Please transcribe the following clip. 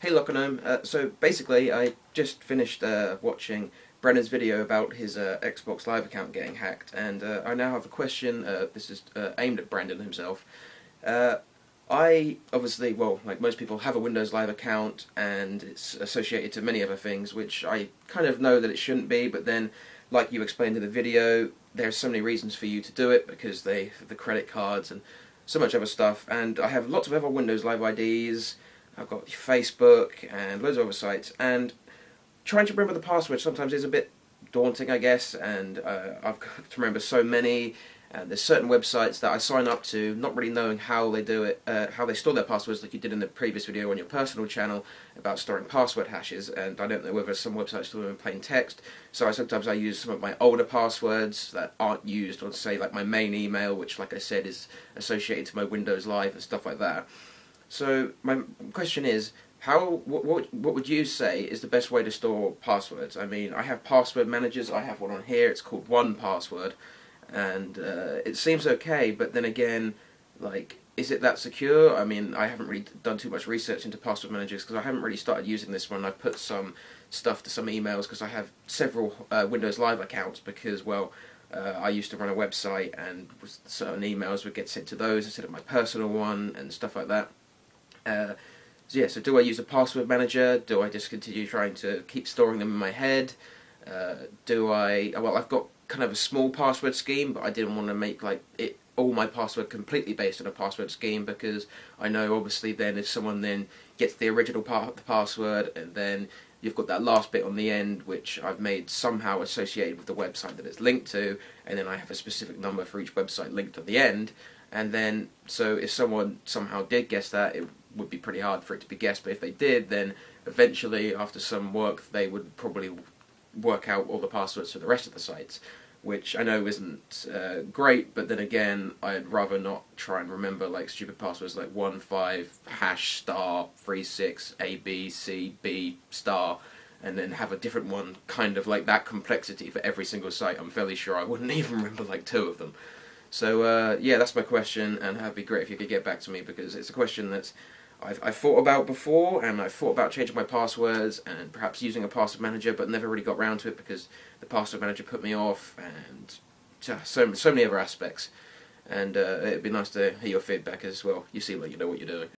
Hey Loconome, so basically I just finished watching Brennan's video about his Xbox Live account getting hacked, and I now have a question. This is aimed at Brandon himself. Uh, I obviously, well, like most people, have a Windows Live account, and it's associated to many other things, which I kind of know that it shouldn't be, but then, like you explained in the video, there's so many reasons for you to do it, because the credit cards and so much other stuff, and I have lots of other Windows Live IDs. I've got Facebook and loads of other sites, and trying to remember the password sometimes is a bit daunting, I guess, and I've got to remember so many, and there's certain websites that I sign up to, not really knowing how they do it, how they store their passwords, like you did in the previous video on your personal channel about storing password hashes, and I don't know whether some websites store them in plain text, so sometimes I use some of my older passwords that aren't used on, say, like my main email, which, like I said, is associated to my Windows Live and stuff like that. So my question is, what would you say is the best way to store passwords? I mean, I have password managers. I have one on here. It's called 1Password, and it seems okay. But then again, like, is it that secure? I mean, I haven't really done too much research into password managers because I haven't really started using this one. I've put some stuff to some emails because I have several Windows Live accounts because, well, I used to run a website and certain emails would get sent to those instead of my personal one and stuff like that. So yeah, so do I use a password manager? Do I just continue trying to keep storing them in my head? Well, I've got kind of a small password scheme, but I didn't want to make like it all my password completely based on a password scheme because I know obviously then if someone then gets the original part of the password and then you've got that last bit on the end which I've made somehow associated with the website that it's linked to, and then I have a specific number for each website linked at the end, and then so if someone somehow did guess that, it would be pretty hard for it to be guessed, but if they did, then eventually after some work they would probably work out all the passwords for the rest of the sites, which I know isn't great, but then again, I'd rather not try and remember like stupid passwords like 15#*36ABC B* and then have a different one kind of like that complexity for every single site. I'm fairly sure I wouldn't even remember like two of them. So yeah, that's my question, and it'd be great if you could get back to me because it's a question that's I've thought about before, and I've thought about changing my passwords and perhaps using a password manager, but never really got round to it because the password manager put me off, and so many other aspects. And it'd be nice to hear your feedback as well. You seem like you know what you're doing.